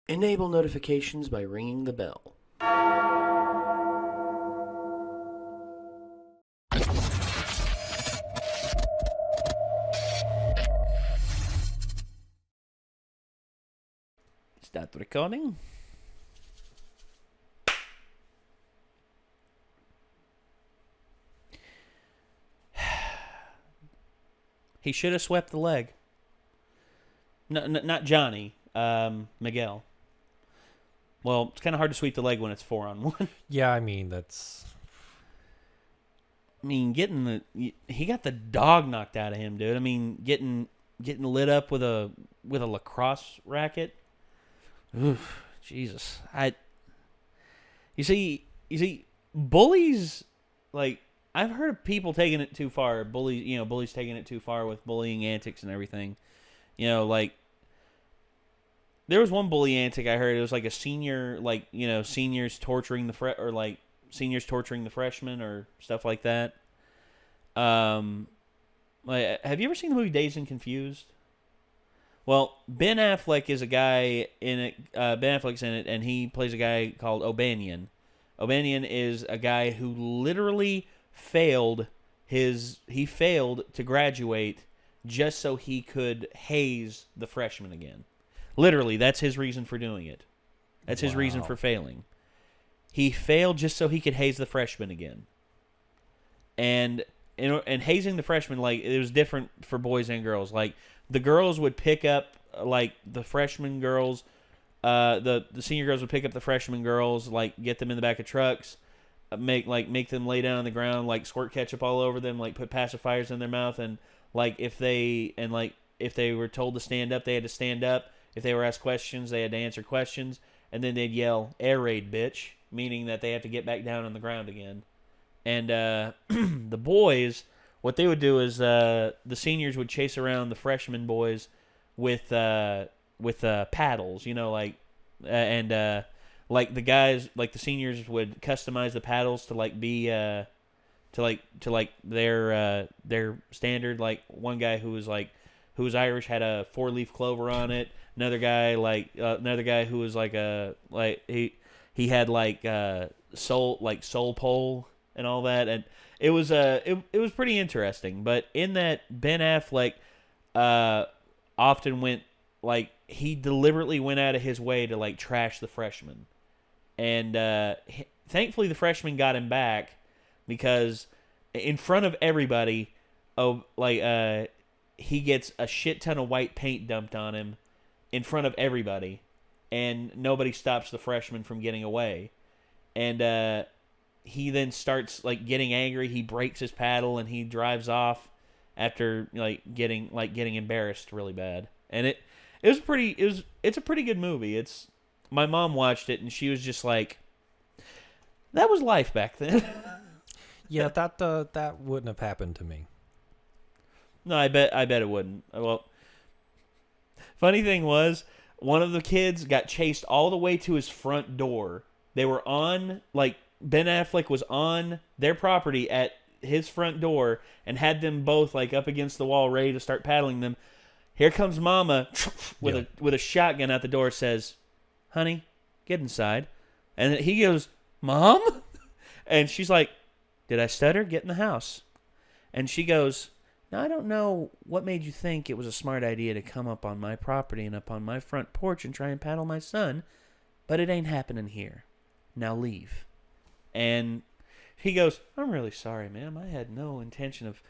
Enable notifications by ringing the bell. Start the recording. He should have swept the leg. No, not Johnny. Miguel. Well, it's kind of hard to sweep the leg when it's 4-on-1. Yeah, I mean, that's... I mean, he got the dog knocked out of him, dude. I mean, getting lit up with a lacrosse racket. Oof, Jesus. You see, bullies, like, I've heard of people taking it too far. Bullies taking it too far with bullying antics and everything. You know, like, there was one bully antic I heard. It was like a senior, like, you know, seniors torturing the freshmen or stuff like that. Like, have you ever seen the movie Dazed and Confused? Well, Ben Affleck is a guy in it. Ben Affleck's in it, and he plays a guy called O'Banion. O'Banion is a guy who literally failed to graduate just so he could haze the freshmen again. Literally, that's his reason for doing it. That's his reason for failing. He failed just so he could haze the freshmen again. And hazing the freshmen, like, it was different for boys and girls. Like, the girls would pick up, like, the freshman girls. The senior girls would pick up the freshman girls, like, get them in the back of trucks, make them lay down on the ground, like, squirt ketchup all over them, like, put pacifiers in their mouth, and like if they were told to stand up, they had to stand up. If they were asked questions, they had to answer questions, and then they'd yell, "Air raid, bitch," meaning that they have to get back down on the ground again. And the boys, what they would do is the seniors would chase around the freshman boys with paddles, you know, like, like the guys, like the seniors would customize the paddles to like be to their standard. Like, one guy who was Irish had a 4-leaf clover on it. Another guy who was he had soul pole and all that, and it was pretty interesting. But in that, Ben Affleck often went, like, he deliberately went out of his way to, like, trash the freshmen, and thankfully the freshmen got him back, because in front of everybody, he gets a shit ton of white paint dumped on him in front of everybody, and nobody stops the freshman from getting away. And he then starts, like, getting angry. He breaks his paddle and he drives off after getting embarrassed really bad. And it's a pretty good movie. My mom watched it and she was just like, that was life back then. Yeah, that wouldn't have happened to me. No, I bet it wouldn't. Well, funny thing was, one of the kids got chased all the way to his front door. They were on, like, Ben Affleck was on their property at his front door and had them both, like, up against the wall ready to start paddling them. Here comes Mama with a shotgun out the door, says, "Honey, get inside." And he goes, "Mom?" And she's like, "Did I stutter? Get in the house." And she goes, "Now, I don't know what made you think it was a smart idea to come up on my property and up on my front porch and try and paddle my son, but it ain't happening here. Now leave." And he goes, "I'm really sorry, ma'am. I had no intention of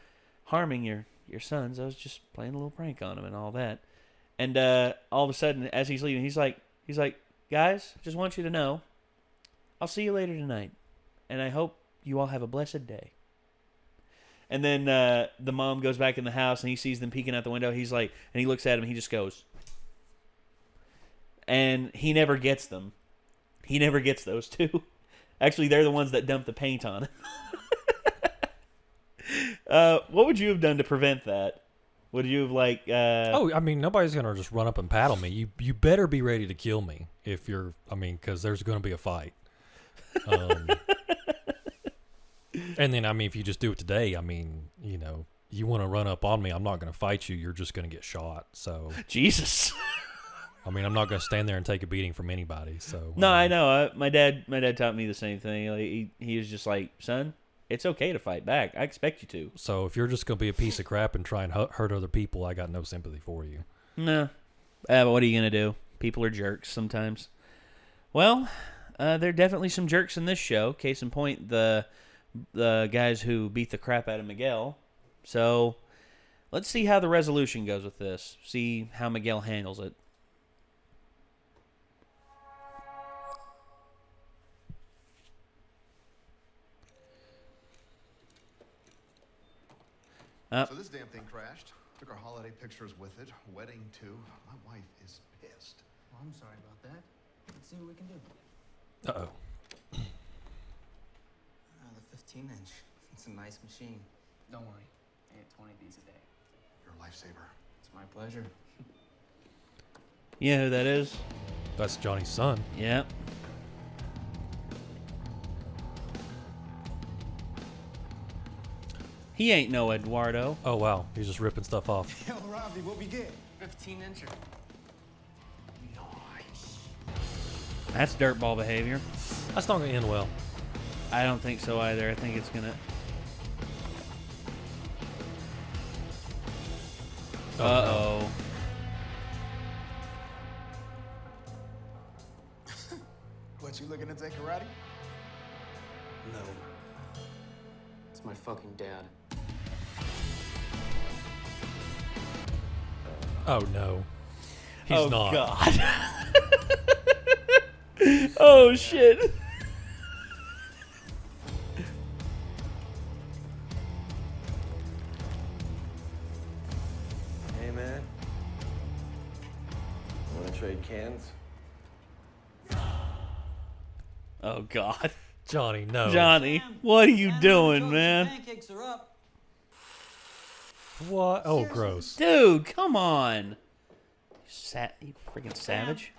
harming your sons. I was just playing a little prank on them and all that." And all of a sudden, as he's leaving, he's like, "Guys, just want you to know, I'll see you later tonight, and I hope you all have a blessed day." And then the mom goes back in the house, and he sees them peeking out the window. He's like, and he looks at him, and he just goes. And he never gets them. He never gets those two. Actually, they're the ones that dump the paint on him. What would you have done to prevent that? Would you have, like... I mean, nobody's going to just run up and paddle me. You better be ready to kill me if you're... I mean, because there's going to be a fight. And then, I mean, if you just do it today, I mean, you know, you want to run up on me, I'm not going to fight you. You're just going to get shot. So Jesus. I mean, I'm not going to stand there and take a beating from anybody. So No, I know. My dad taught me the same thing. Like, he was just like, son, it's okay to fight back. I expect you to. So if you're just going to be a piece of crap and try and hurt other people, I got no sympathy for you. No. But what are you going to do? People are jerks sometimes. Well, there are definitely some jerks in this show. Case in point, the guys who beat the crap out of Miguel. So let's see how the resolution goes with this. See how Miguel handles it. So this damn thing crashed. Took our holiday pictures with it. Wedding, too. My wife is pissed. Well, I'm sorry about that. Let's see what we can do. Uh-oh. The 15-inch. It's a nice machine. Don't worry. I get 20 of these a day. You're a lifesaver. It's my pleasure. You know who that is? That's Johnny's son. Yeah. He ain't no Eduardo. Oh, wow. He's just ripping stuff off. Yo, Robbie, what we get? 15-incher. That's dirtball behavior. That's not going to end well. I don't think so either. I think it's going to... Uh-oh. What, you looking to take karate? No. It's my fucking dad. Oh, no. He's not. God. Oh, shit. Hey, man. Want to trade cans? Oh, God. Johnny, no. Johnny, what are you doing, man? Pancakes are up. What? Oh, gross. Dude, come on. You freaking savage.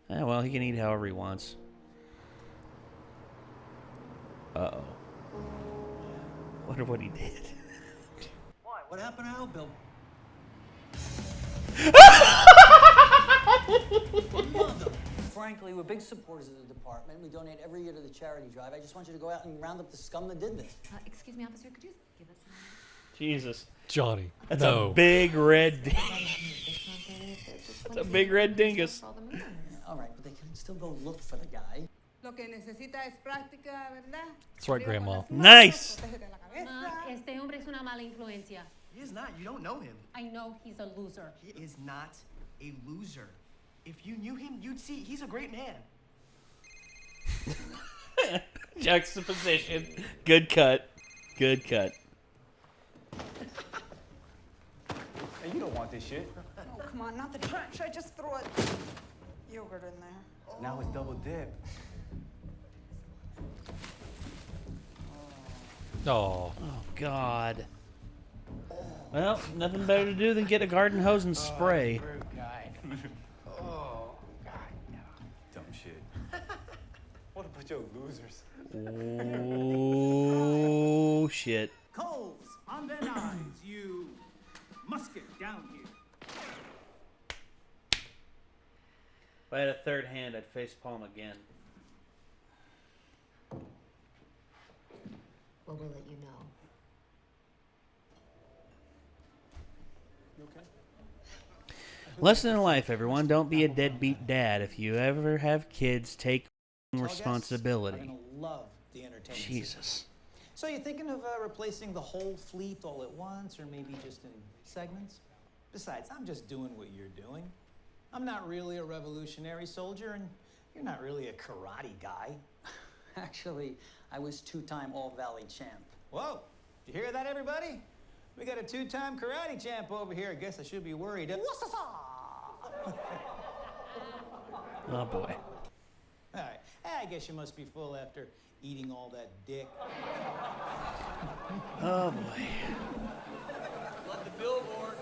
Well, he can eat however he wants. Uh-oh. Wonder what he did. Why? What happened to Al Bill? Frankly, we're big supporters of the department. We donate every year to the charity drive. I just want you to go out and round up the scum that did this. Excuse me, officer, could you give us a moment? Jesus. Johnny, That's no. a big red It's not that It's a big red dingus. All right, but they can still go look for the guy. Lo que necesita es práctica, ¿verdad? That's right, Grandma. Nice. Protégete la cabeza. Ma, este hombre es una mala influencia. He is not. You don't know him. I know he's a loser. He is not a loser. If you knew him, you'd see he's a great man. Juxtaposition. Good cut. Good cut. Hey, you don't want this shit. Oh, come on, not the trash. I just threw yogurt in there. Now it's double dip. Oh. Oh, God. Well, nothing better to do than get a garden hose and spray. Rude guy. Oh, God, no. Dumb shit. What a bunch of losers. Oh, shit. Coals on their knives, you musket down here. If I had a third hand, I'd face palm again. Well, we'll let you know. Lesson in life, everyone. Don't be a deadbeat dad. If you ever have kids, take responsibility. I'm gonna love the entertainment. Jesus. So you're thinking of replacing the whole fleet all at once, or maybe just in segments? Besides, I'm just doing what you're doing. I'm not really a revolutionary soldier, and you're not really a karate guy. Actually, I was two-time All-Valley champ. Whoa! Did you hear that, everybody? We got a two-time karate champ over here. I guess I should be worried. Oh, boy. All right. I guess you must be full after eating all that dick. Oh, boy. Let the billboard.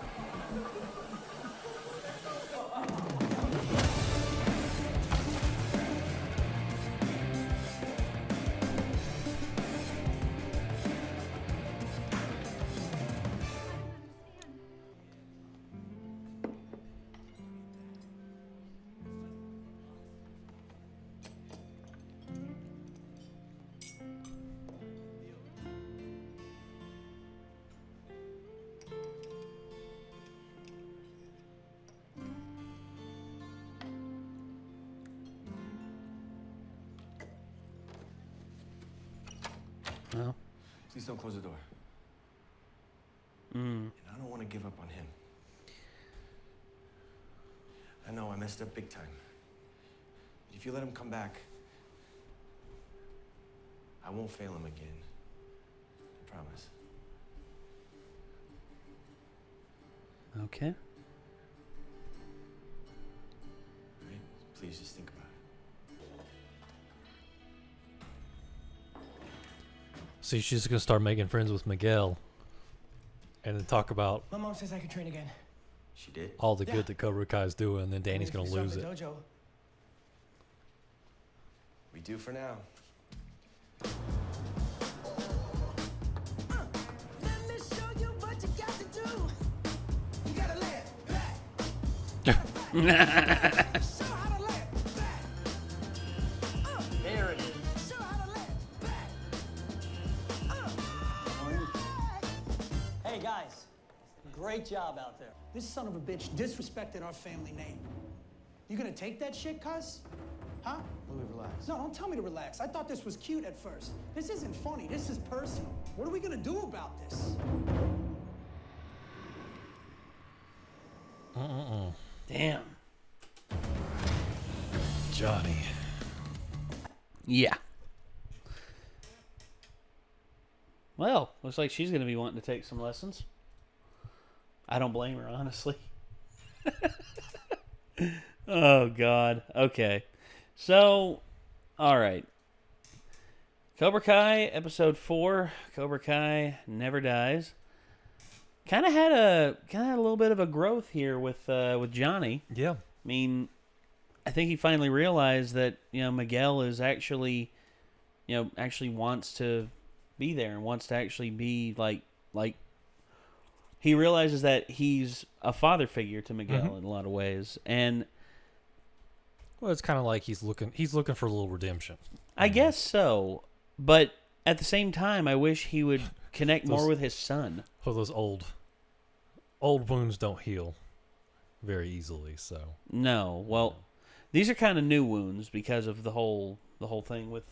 Please don't close the door. Mm. And I don't want to give up on him. I know I messed up big time. But if you let him come back, I won't fail him again. I promise. Okay. All right? Please just think about it. See, she's gonna start making friends with Miguel, and then talk about My mom says I could train again. She did? all the good that Cobra Kai is doing, and then Danny's gonna lose it. Dojo. We do for now. Let me show you what you got to do. You gotta lay it back. Show how to lay it back. There it is. Show how to lay it back. Hey, guys. Great job out there. This son of a bitch disrespected our family name. You gonna take that shit, cuz? Huh? Louis, relax. No, don't tell me to relax. I thought this was cute at first. This isn't funny. This is personal. What are we gonna do about this? Damn. Johnny. Yeah. Well, looks like she's going to be wanting to take some lessons. I don't blame her, honestly. Oh, God. Okay. So, all right. Cobra Kai, episode 4. Cobra Kai Never Dies. Kind of had a little bit of a growth here with Johnny. Yeah. I mean, I think he finally realized that, Miguel is actually wants to be there and wants to actually be like he realizes that he's a father figure to Miguel in a lot of ways. And well, it's kind of like he's looking for a little redemption. I guess so. But at the same time, I wish he would connect more with his son. Oh, those old wounds don't heal very easily, so. No. Well, these are kind of new wounds because of the whole thing with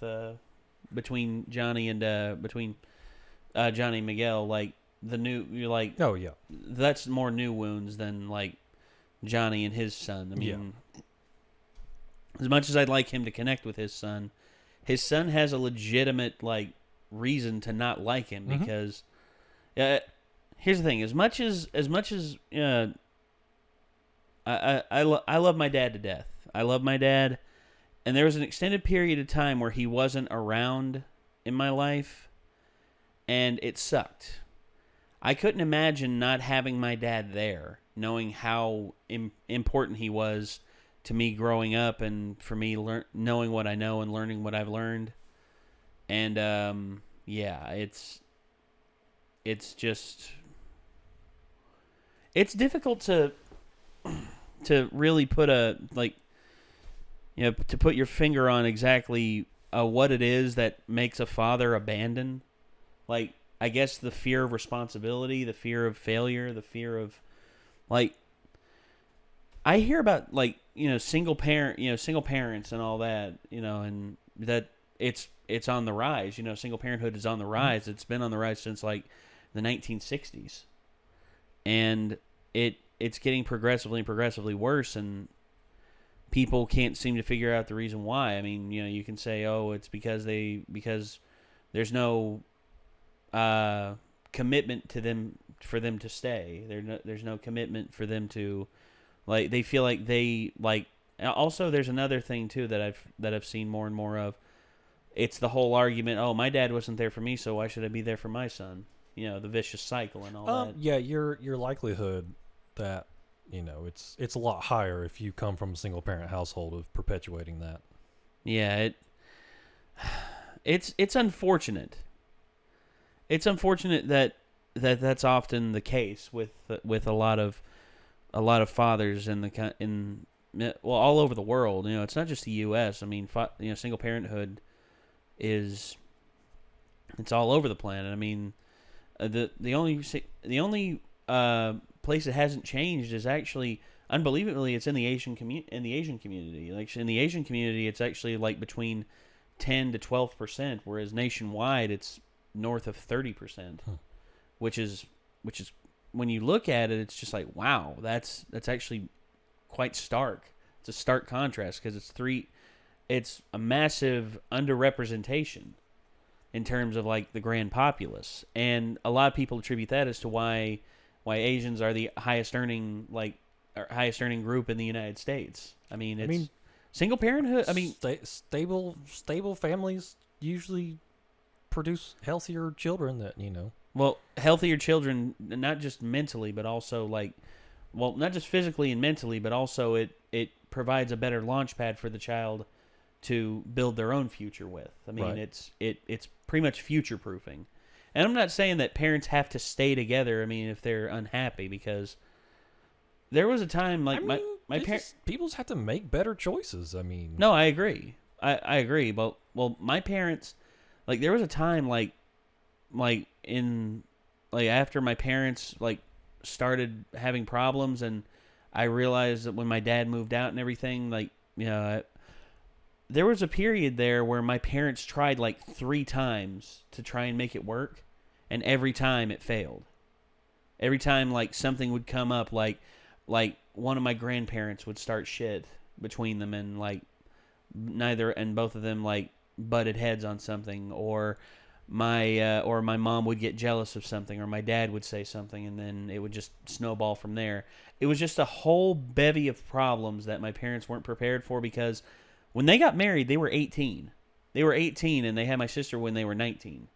between Johnny and Johnny and Miguel. Like you're like, oh yeah, that's more new wounds than like Johnny and his son. I mean, as much as I'd like him to connect with his son has a legitimate like reason to not like him because here's the thing: as much as I love my dad to death. I love my dad, and there was an extended period of time where he wasn't around in my life, and it sucked. I couldn't imagine not having my dad there, knowing how important he was to me growing up, and for me knowing what I know and learning what I've learned. And it's difficult to really put to put your finger on exactly what it is that makes a father abandon. Like, I guess the fear of responsibility, the fear of failure, the fear of, like, I hear about, like, single parents and all that, and that it's on the rise. Single parenthood is on the rise. It's been on the rise since, like, the 1960s. And it's getting progressively worse, and people can't seem to figure out the reason why. I mean, you can say, oh, it's because there's no commitment to them for them to stay. There's no commitment for them to, like, they feel like they like. Also, there's another thing too that I've seen more and more of. It's the whole argument. Oh, my dad wasn't there for me, so why should I be there for my son? The vicious cycle and all that. Yeah, your likelihood that it's a lot higher if you come from a single parent household of perpetuating that. Yeah, it's unfortunate. It's unfortunate that's often the case with a lot of fathers all over the world. It's not just the U.S. I mean, single parenthood it's all over the planet. I mean, the only place that hasn't changed is actually, unbelievably, it's in the Asian community. Like, in the Asian community, it's actually like between 10 to 12%, whereas nationwide it's north of 30%, which is when you look at it, it's just like, wow, that's actually quite stark. It's a stark contrast because it's a massive underrepresentation in terms of like the grand populace, and a lot of people attribute that as to why Asians are the highest earning group in the United States. I mean, single parenthood. I mean, stable families usually produce healthier children. Well, healthier children, not just mentally, but also not just physically and mentally, but also it provides a better launch pad for the child to build their own future with. I mean, Right. it's pretty much future proofing. And I'm not saying that parents have to stay together. I mean, if they're unhappy, because there was a time like my parents. People have to make better choices. I mean, No, I agree. I agree. But my parents, like, there was a time after my parents started having problems, and I realized that when my dad moved out and everything, there was a period there where my parents tried 3 times to try and make it work, and every time it failed. Every time something would come up, like one of my grandparents would start shit between them, and both of them butted heads on something, or my mom would get jealous of something, or my dad would say something, and then it would just snowball from there. It was just a whole bevy of problems that my parents weren't prepared for, because when they got married, they were 18. They were 18, and they had my sister when they were 19.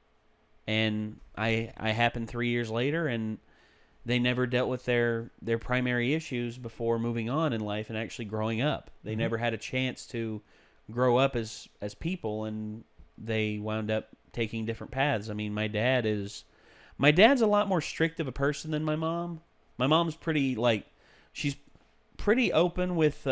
And I happened 3 years later, and they never dealt with their primary issues before moving on in life and actually growing up. They never had a chance to grow up as people, and they wound up taking different paths. I mean, my dad's a lot more strict of a person than my mom. My mom's pretty she's pretty open with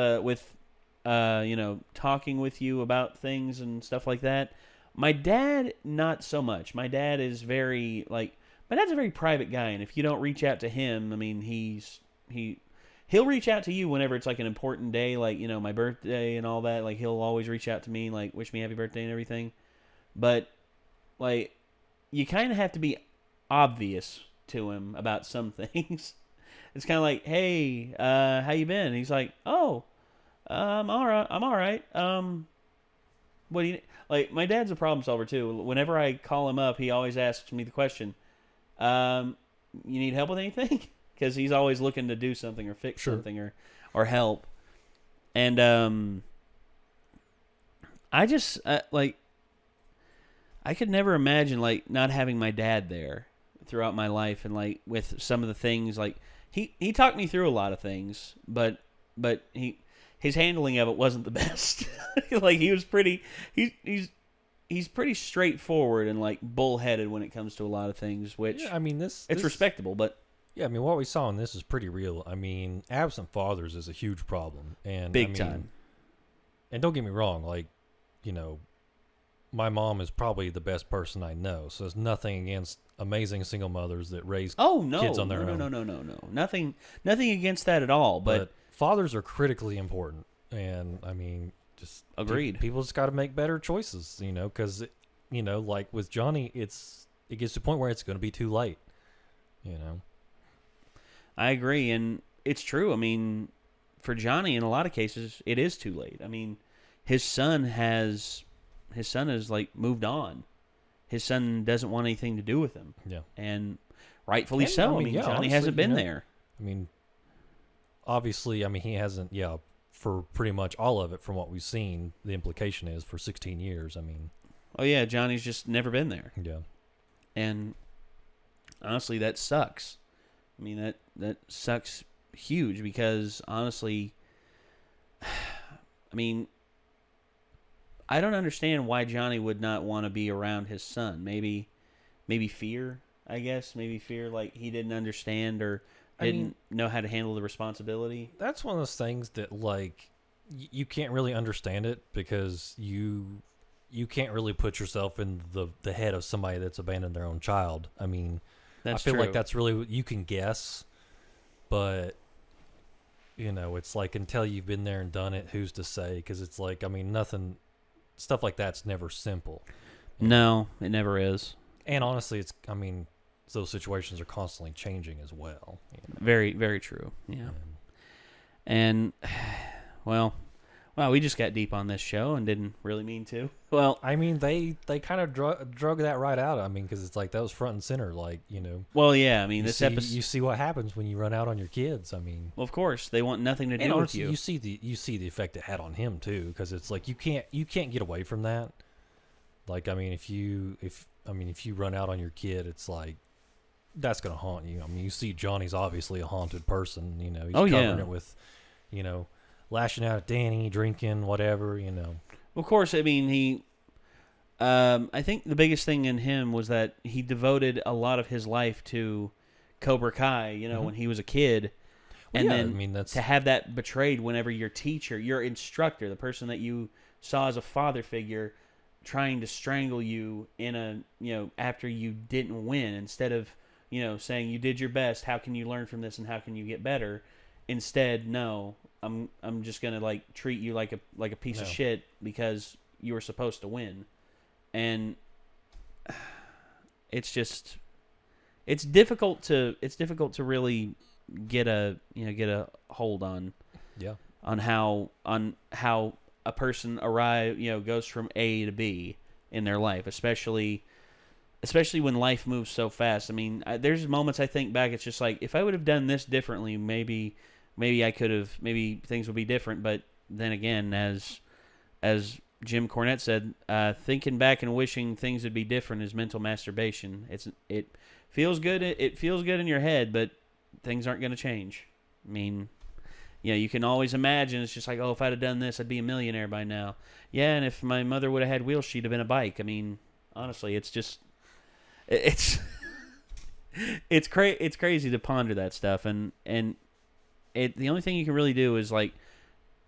talking with you about things and stuff like that. My dad, not so much. My dad is my dad's a very private guy, and if you don't reach out to him, I mean, he'll reach out to you whenever it's an important day, my birthday and all that. He'll always reach out to me, wish me happy birthday and everything. But you kind of have to be obvious to him about some things. It's kind of like, hey, how you been? And he's like, oh, I'm all right. What do you my dad's a problem solver too. Whenever I call him up, he always asks me the question, you need help with anything? Because he's always looking to do something or fix something or help. And I just I could never imagine not having my dad there throughout my life, and with some of the things he talked me through a lot of things, but his handling of it wasn't the best. He was pretty he's pretty straightforward and bullheaded when it comes to a lot of things, which I mean it's respectable, but yeah, I mean, what we saw in this is pretty real. I mean, absent fathers is a huge problem, and big time. And don't get me wrong, my mom is probably the best person I know, so there's nothing against amazing single mothers that raise kids on their own. No. Nothing against that at all, but fathers are critically important, and I mean, just agreed. People just got to make better choices, because with Johnny, it gets to the point where it's going to be too late, I agree, and it's true. I mean, for Johnny, in a lot of cases, it is too late. I mean, his son has moved on. His son doesn't want anything to do with him. Yeah, and rightfully so. I mean, Johnny honestly, hasn't been there. I mean, obviously, he hasn't. Yeah, for pretty much all of it, from what we've seen, the implication is for 16 years. I mean, oh yeah, Johnny's just never been there. Yeah, and honestly, that sucks. I mean, that sucks huge, because honestly, I mean, I don't understand why Johnny would not want to be around his son. Maybe fear, I guess. Maybe fear, he didn't understand or didn't know how to handle the responsibility. That's one of those things that you can't really understand it, because you can't really put yourself in the head of somebody that's abandoned their own child. I mean, that's I feel true. like that's really, you can guess, but it's until you've been there and done it, who's to say? Because it's nothing. Stuff like that's never simple. No, it never is. And honestly, those situations are constantly changing as well. Very, very true. Yeah. And, well, we just got deep on this show and didn't really mean to. Well, they kind of drug that right out. Because it's like that was front and center. Well, yeah. This episode, you see what happens when you run out on your kids. Well, of course, they want nothing to do with you. You see the effect it had on him too, because it's like you can't get away from that. If you run out on your kid, it's like that's gonna haunt you. You see Johnny's obviously a haunted person. He's covering it with, lashing out at Danny, drinking, whatever. Of course, he. I think the biggest thing in him was that he devoted a lot of his life to Cobra Kai. When he was a kid, that's to have that betrayed whenever your teacher, your instructor, the person that you saw as a father figure, trying to strangle you after you didn't win, instead of saying you did your best, how can you learn from this and how can you get better? Instead, no, I'm just gonna treat you like a piece of shit because you were supposed to win. And it's difficult to really get a hold on how a person goes from A to B in their life, especially when life moves so fast. There's moments I think back, it's just like, if I would have done this differently, maybe I could have, maybe things would be different. But then again, as Jim Cornette said, thinking back and wishing things would be different is mental masturbation. It feels good. It feels good in your head, but things aren't going to change. You can always imagine. It's just like, oh, if I'd have done this, I'd be a millionaire by now. Yeah, and if my mother would have had wheels, she'd have been a bike. Honestly, it's just, it's crazy to ponder that stuff, and the only thing you can really do is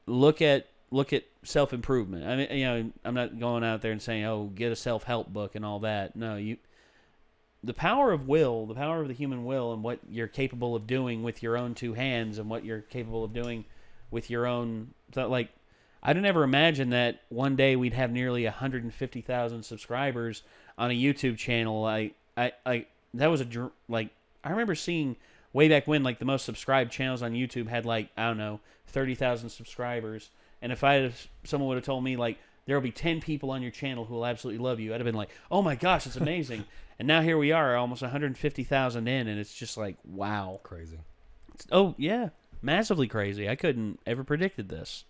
look at self-improvement. I'm not going out there and saying, oh, get a self-help book and all that. No, the power of will, the power of the human will, and what you're capable of doing with your own two hands, and what you're capable of doing with your own. I didn't ever imagine that one day we'd have nearly 150,000 subscribers on a YouTube channel. That was I remember seeing way back when the most subscribed channels on YouTube had 30,000 subscribers. And if someone would have told me there will be 10 people on your channel who will absolutely love you, I'd have been like, oh my gosh, it's amazing. And now here we are, almost 150,000 in, and it's just wow. Crazy. Oh, yeah. Massively crazy. I couldn't ever predicted this.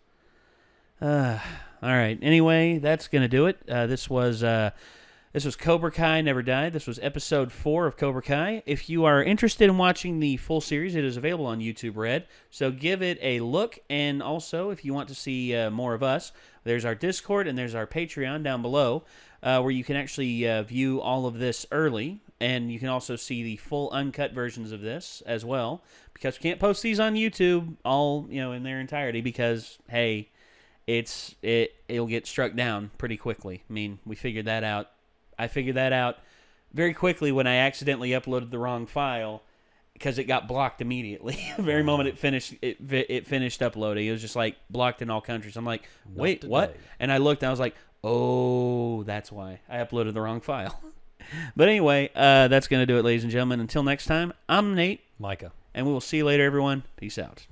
All right. Anyway, that's going to do it. This was Cobra Kai Never Died. This was episode 4 of Cobra Kai. If you are interested in watching the full series, it is available on YouTube Red. So give it a look. And also, if you want to see more of us, there's our Discord and there's our Patreon down below, where you can actually view all of this early. And you can also see the full uncut versions of this as well, because we can't post these on YouTube all in their entirety, because hey, it'll get struck down pretty quickly. We figured that out. I figured that out very quickly when I accidentally uploaded the wrong file, because it got blocked immediately. The very moment it finished uploading, it was just blocked in all countries. I'm like, wait, what? And I looked, and I was like, oh, that's why I uploaded the wrong file. But anyway, that's going to do it, ladies and gentlemen. Until next time, I'm Nate. Micah. And we will see you later, everyone. Peace out.